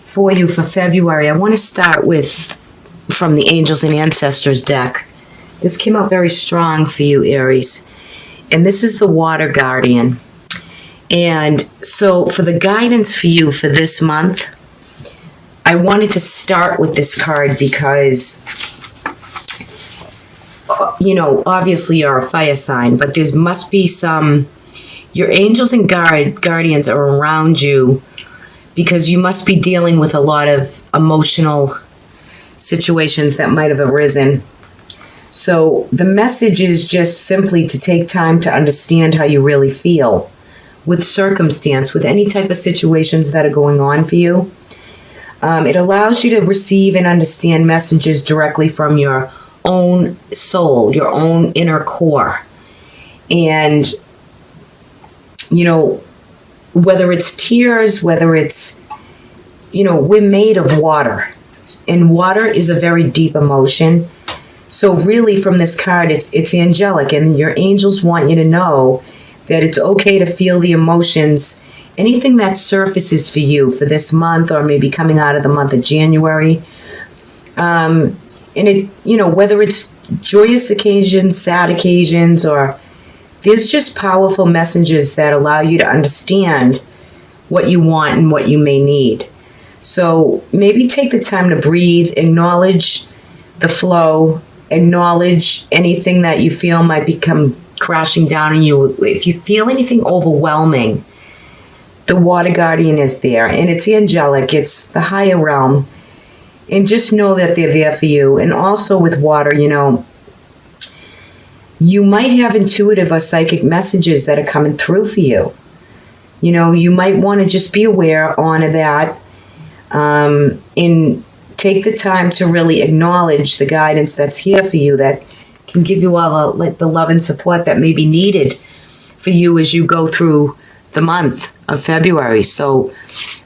for you for February, I want to start with from the Angels and Ancestors deck. This came out very strong for you, Aries. And this is the Water Guardian. And so for the guidance for you for this month, I wanted to start with this card because, you know, obviously you're a fire sign, but there must be your angels and guardians are around you because you must be dealing with a lot of emotional situations that might have arisen. So the message is just simply to take time to understand how you really feel with circumstance, with any type of situations that are going on for you. It allows you to receive and understand messages directly from your own soul, your own inner core. And, you know, whether it's tears, whether it's, you know, we're made of water. And water is a very deep emotion. So really from this card, it's angelic. And your angels want you to know that it's okay to feel the emotions, anything that surfaces for you for this month or maybe coming out of the month of January. And it, you know, whether it's joyous occasions, sad occasions, or there's just powerful messages that allow you to understand what you want and what you may need. So maybe take the time to breathe, acknowledge the flow, acknowledge anything that you feel might become crashing down on you. If you feel anything overwhelming, the Water Guardian is there, and it's angelic. It's the higher realm. And just know that they're there for you. And also with water, you know, you might have intuitive or psychic messages that are coming through for you. You know, you might want to just be aware, honor that, and take the time to really acknowledge the guidance that's here for you that can give you all the love and support that may be needed for you as you go through the month of February. So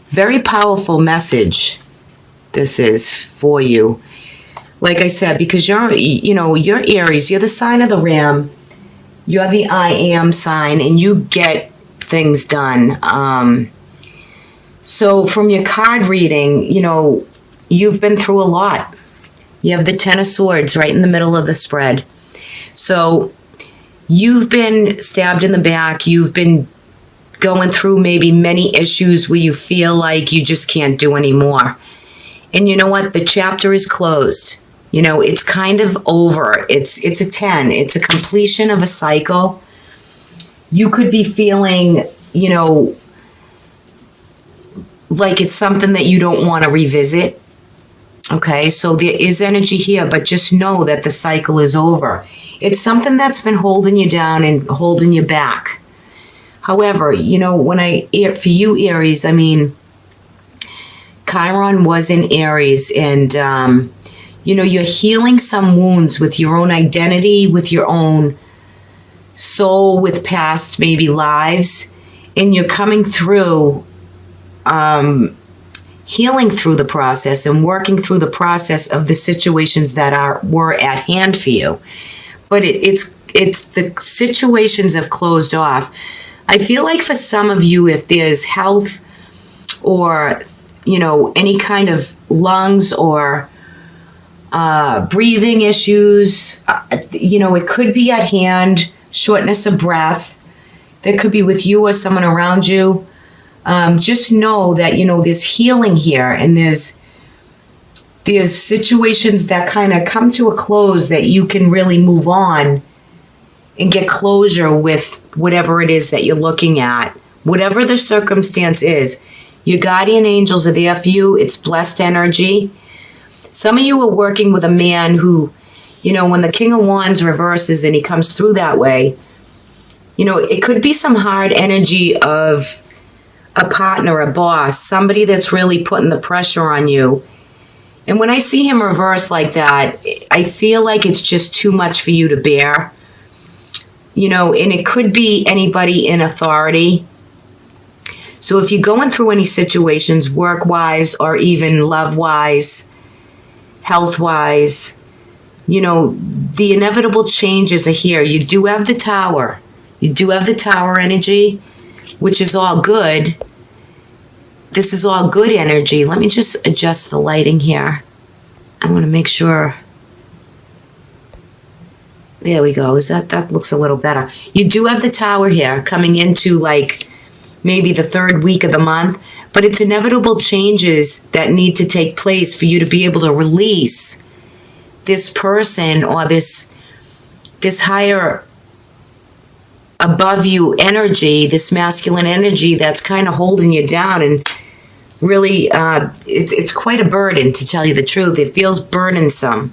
very powerful message this is for you. Like I said, because you're Aries, you're the sign of the ram, you're the I am sign, and you get things done. So from your card reading, you know, you've been through a lot. You have the Ten of Swords right in the middle of the spread. So you've been stabbed in the back. You've been going through maybe many issues where you feel like you just can't do anymore. And you know what? The chapter is closed. You know, it's kind of over. It's a 10. It's a completion of a cycle. You could be feeling, you know, like it's something that you don't want to revisit. Okay, so there is energy here, but just know that the cycle is over. It's something that's been holding you down and holding you back. However, you know, for you, Aries, I mean, Chiron was in Aries, and, you know, you're healing some wounds with your own identity, with your own soul, with past maybe lives, and you're coming through, healing through the process and working through the process of the situations that were at hand for you. But it's the situations have closed off. I feel like for some of you, if there's health or, you know, any kind of lungs or breathing issues, you know, it could be at hand, shortness of breath. That could be with you or someone around you. Just know that, you know, there's healing here, and there's situations that kind of come to a close that you can really move on and get closure with whatever it is that you're looking at. Whatever the circumstance is, your guardian angels are there for you. It's blessed energy. Some of you are working with a man who, you know, when the King of Wands reverses and he comes through that way, you know, it could be some hard energy of a partner, a boss, somebody that's really putting the pressure on you. And when I see him reverse like that, I feel like it's just too much for you to bear. You know, and it could be anybody in authority. So if you're going through any situations, work-wise or even love-wise, health-wise, you know, the inevitable changes are here. You do have the Tower. You do have the Tower energy, which is all good. this is all good energy. Let me just adjust the lighting here. I want to make sure. There we go. That looks a little better. You do have the Tower here coming into like maybe the third week of the month, but it's inevitable changes that need to take place for you to be able to release this person or this higher above you energy, this masculine energy that's kind of holding you down. And really, it's quite a burden, to tell you the truth. It feels burdensome.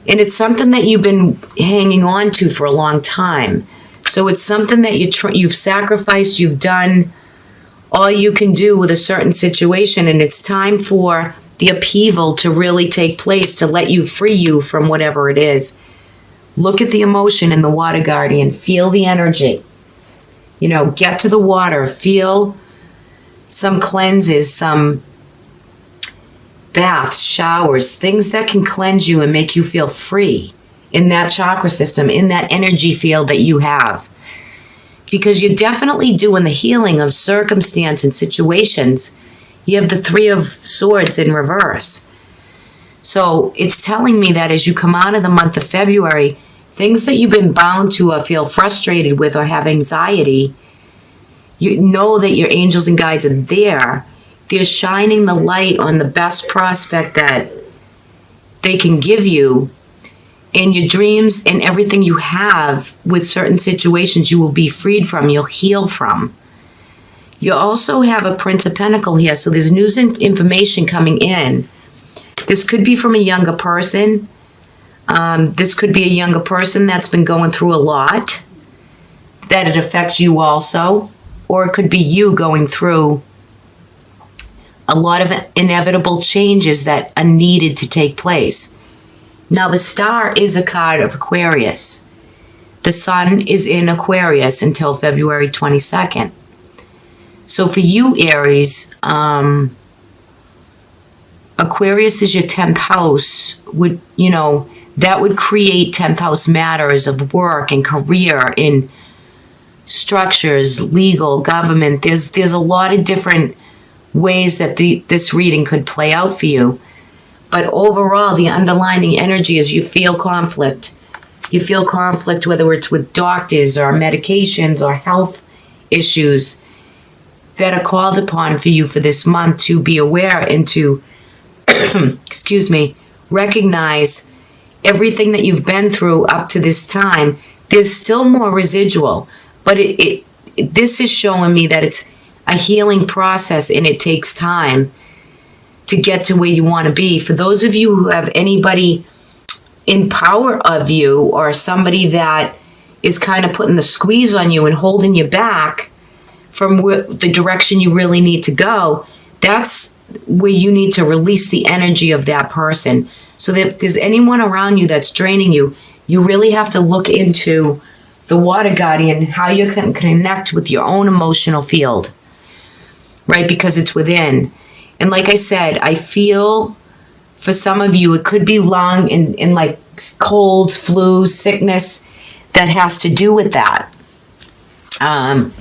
And it's something that you've been hanging on to for a long time. So it's something that you've sacrificed, you've done all you can do with a certain situation, and it's time for the upheaval to really take place to let you free you from whatever it is. Look at the emotion in the Water Guardian. Feel the energy. You know, get to the water. Feel some cleanses, some baths, showers, things that can cleanse you and make you feel free in that chakra system, in that energy field that you have. Because you're definitely doing the healing of circumstance and situations. You have the Three of Swords in reverse. So it's telling me that as you come out of the month of February, things that you've been bound to or feel frustrated with or have anxiety, you know that your angels and guides are there. They're shining the light on the best prospect that they can give you. And your dreams and everything you have with certain situations, you will be freed from, you'll heal from. You also have a Prince of Pentacles here, so there's news and information coming in. This could be from a younger person. This could be a younger person that's been going through a lot, that it affects you also. Or it could be you going through a lot of inevitable changes that are needed to take place. Now, the Star is a card of Aquarius. The Sun is in Aquarius until February 22nd. So for you, Aries, Aquarius is your 10th house. That would create 10th house matters of work and career in structures, legal, government. There's a lot of different ways that this reading could play out for you. But overall, the underlying energy is you feel conflict. You feel conflict whether it's with doctors or medications or health issues that are called upon for you for this month to be aware and to, recognize everything that you've been through up to this time. There's still more residual, but this is showing me that it's a healing process and it takes time to get to where you want to be. For those of you who have anybody in power of you or somebody that is kind of putting the squeeze on you and holding you back from the direction you really need to go, that's where you need to release the energy of that person. So that if there's anyone around you that's draining you, you really have to look into the Water Guardian, how you can connect with your own emotional field, right? Because it's within. And like I said, I feel for some of you, it could be lung and like colds, flu, sickness that has to do with that. And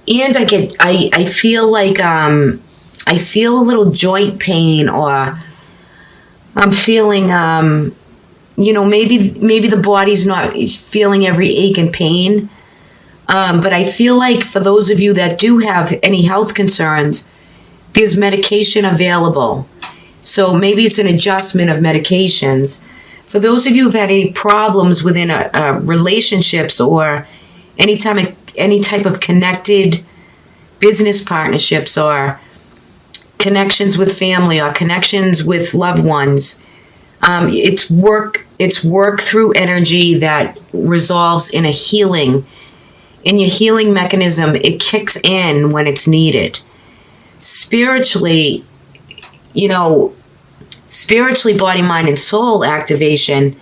I feel like, I feel a little joint pain, or I'm feeling, maybe the body's not feeling every ache and pain. But I feel like for those of you that do have any health concerns, there's medication available. So maybe it's an adjustment of medications. For those of you who've had any problems within relationships or any type of connected business partnerships or connections with family or connections with loved ones, it's work through energy that resolves in a healing. In your healing mechanism, it kicks in when it's needed. Spiritually, body, mind, and soul activation,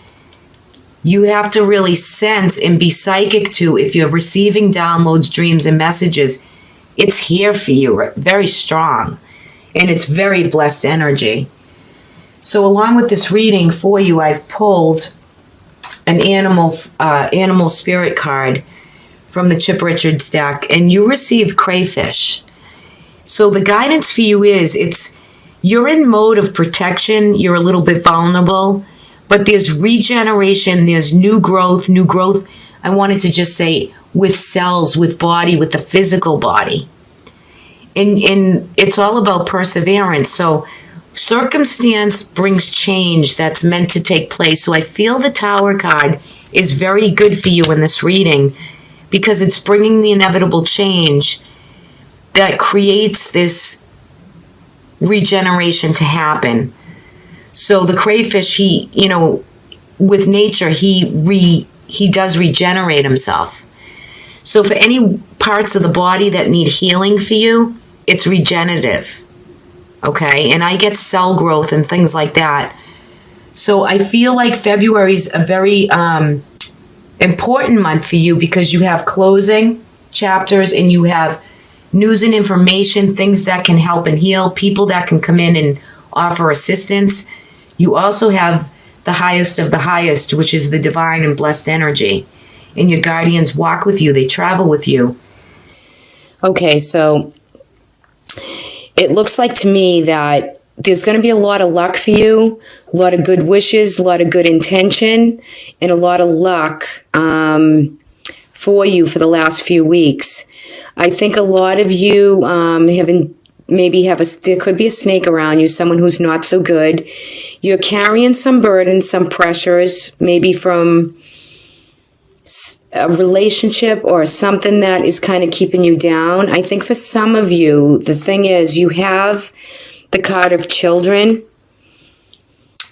you have to really sense and be psychic to, if you're receiving downloads, dreams, and messages, it's here for you, very strong. And it's very blessed energy. So along with this reading for you, I've pulled an animal spirit card from the Chip Richards deck, and you receive crayfish. So the guidance for you is you're in mode of protection. You're a little bit vulnerable, but there's regeneration. There's new growth. I wanted to just say with cells, with body, with the physical body. And it's all about perseverance. So circumstance brings change that's meant to take place. So I feel the Tower card is very good for you in this reading because it's bringing the inevitable change that creates this regeneration to happen. So the crayfish, with nature, he does regenerate himself. So for any parts of the body that need healing for you, it's regenerative. Okay? And I get cell growth and things like that. So I feel like February's a very important month for you because you have closing chapters and you have news and information, things that can help and heal, people that can come in and offer assistance. You also have the highest of the highest, which is the divine and blessed energy. And your guardians walk with you. They travel with you. Okay, so it looks like to me that there's going to be a lot of luck for you, a lot of good wishes, a lot of good intention, and a lot of luck for you for the last few weeks. I think a lot of you there could be a snake around you, someone who's not so good. You're carrying some burdens, some pressures, maybe from a relationship or something that is kind of keeping you down. I think for some of you, the thing is you have the card of children,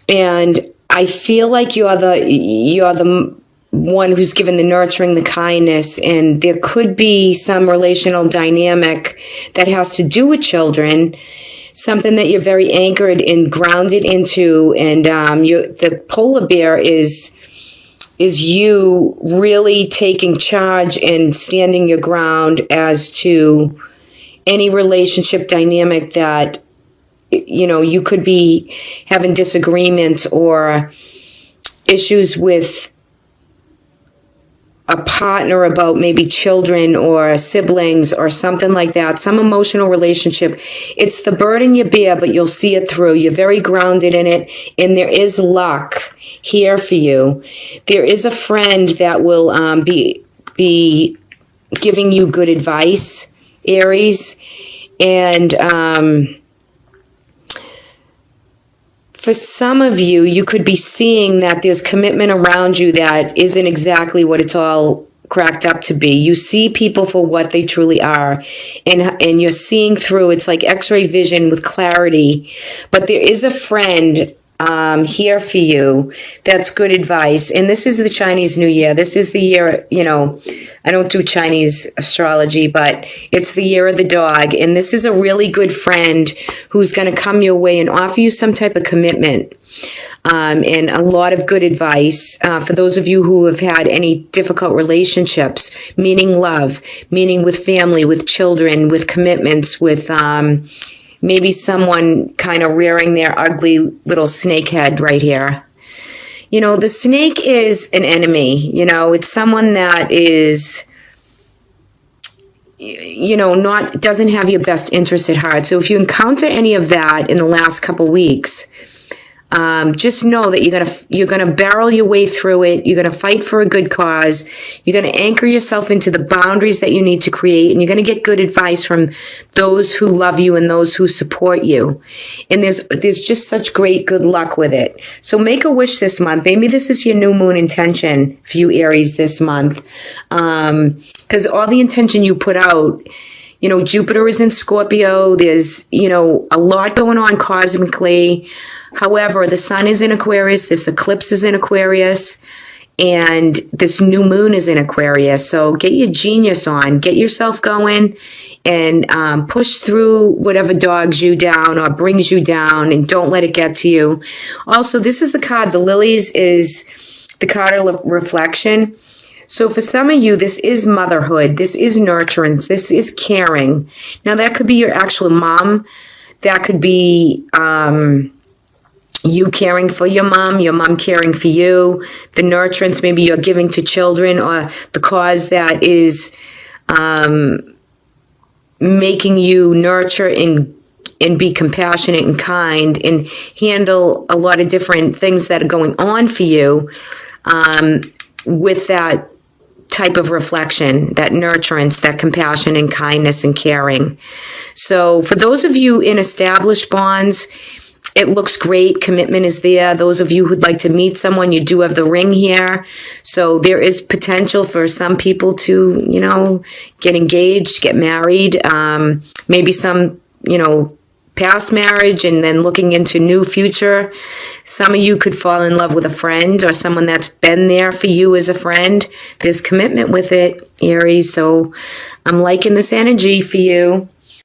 and I feel like you're the one who's given the nurturing, the kindness, and there could be some relational dynamic that has to do with children, something that you're very anchored and grounded into, and the polar bear is you really taking charge and standing your ground as to any relationship dynamic that you could be having disagreements or issues with a partner about maybe children or siblings or something like that, some emotional relationship. It's the burden you bear, but you'll see it through. You're very grounded in it, and there is luck here for you. There is a friend that will be giving you good advice, Aries, and for some of you, you could be seeing that there's commitment around you that isn't exactly what it's all cracked up to be. You see people for what they truly are, and you're seeing through. It's like X-ray vision with clarity. But there is a friend here for you that's good advice. And this is the Chinese New Year. This is the year, I don't do Chinese astrology, but it's the year of the dog. And this is a really good friend who's going to come your way and offer you some type of commitment and a lot of good advice for those of you who have had any difficult relationships, meaning love, meaning with family, with children, with commitments, with maybe someone kind of rearing their ugly little snake head right here. The snake is an enemy. It's someone that is, doesn't have your best interest at heart. So if you encounter any of that in the last couple weeks, just know that you're gonna barrel your way through it. You're gonna fight for a good cause. You're gonna anchor yourself into the boundaries that you need to create, and you're gonna get good advice from those who love you and those who support you. And there's just such great good luck with it. So make a wish this month. Maybe this is your new moon intention for you Aries this month, because all the intention you put out. Jupiter is in Scorpio. There's, a lot going on cosmically. However, the sun is in Aquarius. This eclipse is in Aquarius. And this new moon is in Aquarius. So get your genius on. Get yourself going and push through whatever dogs you down or brings you down, and don't let it get to you. Also, this is the card. The lilies is the card of reflection. So for some of you, this is motherhood. This is nurturance. This is caring. Now, that could be your actual mom. That could be you caring for your mom caring for you. The nurturance, maybe you're giving to children, or the cause that is making you nurture and be compassionate and kind and handle a lot of different things that are going on for you with that type of reflection, that nurturance, that compassion and kindness and caring. So for those of you in established bonds, it looks great. Commitment is there. Those of you who'd like to meet someone, you do have the ring here. So there is potential for some people to, you know, get engaged, get married, maybe some, you know, past marriage and then looking into new future. Some of you could fall in love with a friend or someone that's been there for you as a friend. There's commitment with it, Aries. So I'm liking this energy for you.